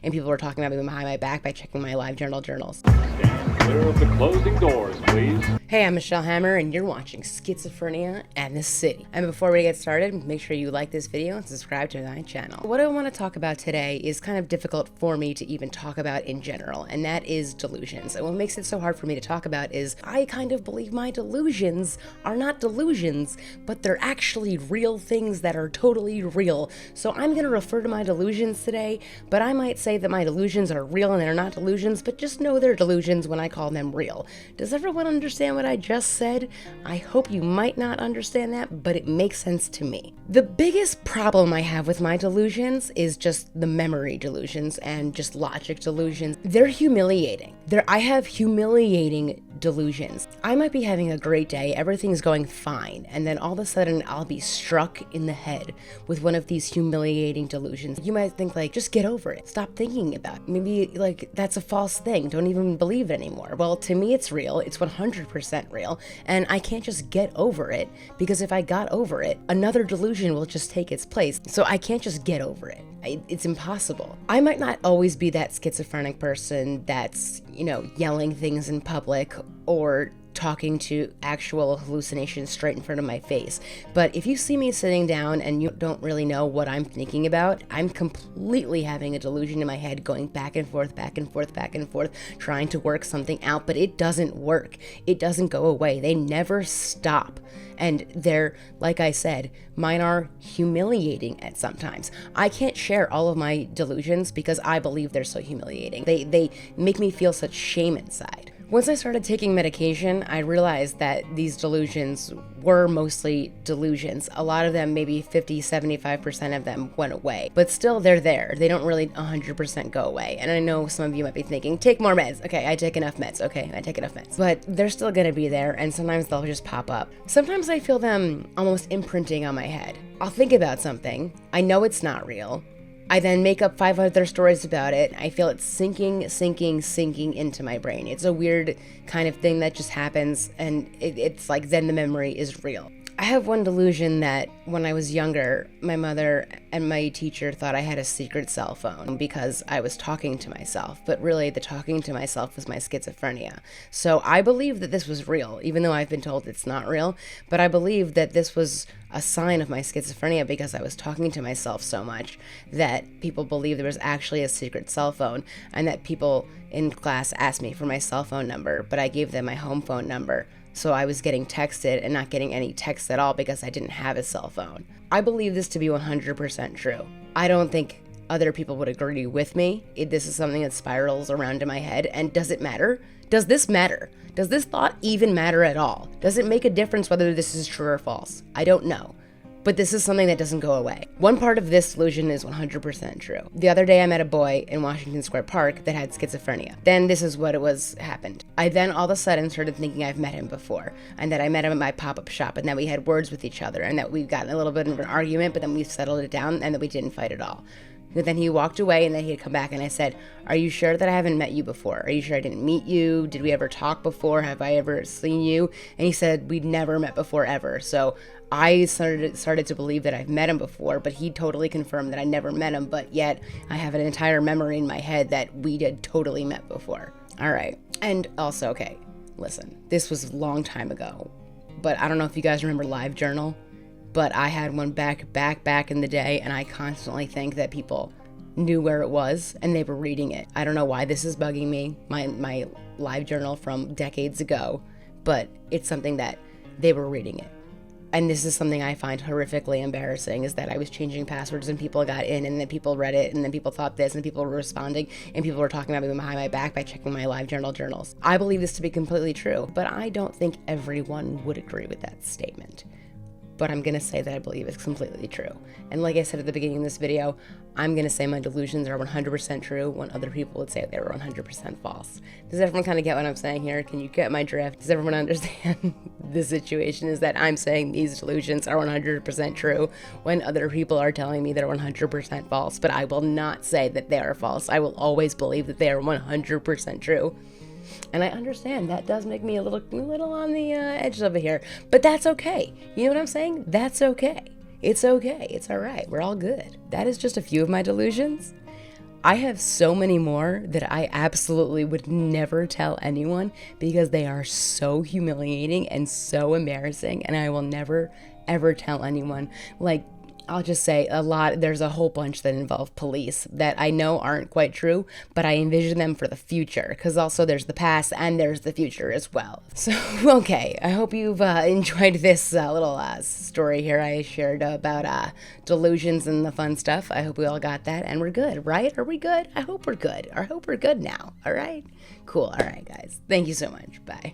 and people were talking about me behind my back by checking my live journals. Stand clear of the closing doors, please. Hey, I'm Michelle Hammer, and you're watching Schizophrenia and the City. And before we get started, make sure you like this video and subscribe to my channel. What I want to talk about today is kind of difficult for me to even talk about in general, and that is delusions. And what makes it so hard for me to talk about is I kind of believe my delusions are not delusions, but they're actually real things that are totally real. So I'm going to refer to my delusions today, but I might say that my delusions are real and they're not delusions, but just know they're delusions when I call them real. Does everyone understand what I just said? I hope you might not understand that, but it makes sense to me. The biggest problem I have with my delusions is just the memory delusions and just logic delusions. They're humiliating. I have humiliating delusions. I might be having a great day, everything's going fine, and then all of a sudden I'll be struck in the head with one of these humiliating delusions. You might think like, just get over it. Stop thinking about it. Maybe like that's a false thing. Don't even believe it anymore. Well, to me it's real. It's 100% real, and I can't just get over it, because if I got over it, another delusion will just take its place. So I can't just get over it. It's impossible. I might not always be that schizophrenic person that's, yelling things in public or talking to actual hallucinations straight in front of my face. But if you see me sitting down and you don't really know what I'm thinking about, I'm completely having a delusion in my head going back and forth, trying to work something out, but it doesn't work. It doesn't go away. They never stop. And they're, like I said, mine are humiliating at sometimes. I can't share all of my delusions because I believe they're so humiliating. They make me feel such shame inside. Once I started taking medication, I realized that these delusions were mostly delusions. A lot of them, maybe 50-75% of them went away, but still they're there. They don't really 100% go away. And I know some of you might be thinking, take more meds. Okay, I take enough meds. Okay, I take enough meds. But they're still gonna be there, and sometimes they'll just pop up. Sometimes I feel them almost imprinting on my head. I'll think about something. I know it's not real. I then make up 5 other stories about it. I feel it sinking into my brain. It's a weird kind of thing that just happens, and it's like then the memory is real. I have one delusion that when I was younger, my mother and my teacher thought I had a secret cell phone because I was talking to myself, but really the talking to myself was my schizophrenia. So I believe that this was real, even though I've been told it's not real, but I believe that this was a sign of my schizophrenia because I was talking to myself so much that people believed there was actually a secret cell phone, and that people in class asked me for my cell phone number, but I gave them my home phone number. So I was getting texted and not getting any texts at all because I didn't have a cell phone. I believe this to be 100% true. I don't think other people would agree with me. This is something that spirals around in my head. And does it matter? Does this matter? Does this thought even matter at all? Does it make a difference whether this is true or false? I don't know. But this is something that doesn't go away. One part of this delusion is 100% true. The other day I met a boy in Washington Square Park that had schizophrenia. Then this is what happened. I then all of a sudden started thinking I've met him before, and that I met him at my pop-up shop, and that we had words with each other, and that we've gotten a little bit of an argument, but then we settled it down, and that we didn't fight at all. But then he walked away, and then he'd come back, and I said, are you sure that I haven't met you before? Are you sure I didn't meet you? Did we ever talk before? Have I ever seen you? And he said, we'd never met before ever. So I started to believe that I've met him before, but he totally confirmed that I never met him, but yet I have an entire memory in my head that we did totally met before. All right. And also, okay, listen, this was a long time ago, but I don't know if you guys remember LiveJournal, but I had one back in the day, and I constantly think that people knew where it was and they were reading it. I don't know why this is bugging me, my LiveJournal from decades ago, but it's something that they were reading it. And this is something I find horrifically embarrassing, is that I was changing passwords and people got in, and then people read it, and then people thought this, and people were responding, and people were talking about me behind my back by checking my LiveJournal journals. I believe this to be completely true, but I don't think everyone would agree with that statement. But I'm going to say that I believe it's completely true. And like I said at the beginning of this video, I'm going to say my delusions are 100% true when other people would say they were 100% false. Does everyone kind of get what I'm saying here? Can you get my drift? Does everyone understand the situation is that I'm saying these delusions are 100% true when other people are telling me they're 100% false, but I will not say that they are false. I will always believe that they are 100% true. And I understand that does make me a little on the edge over here, but that's okay. You know what I'm saying? That's okay. It's okay. It's all right. We're all good. That is just a few of my delusions. I have so many more that I absolutely would never tell anyone because they are so humiliating and so embarrassing, and I will never ever tell anyone. Like, I'll just say there's a whole bunch that involve police that I know aren't quite true, but I envision them for the future, because also there's the past and there's the future as well. So, okay, I hope you've enjoyed this little story here I shared about delusions and the fun stuff. I hope we all got that, and we're good, right? Are we good? I hope we're good. I hope we're good now. All right? Cool. All right, guys. Thank you so much. Bye.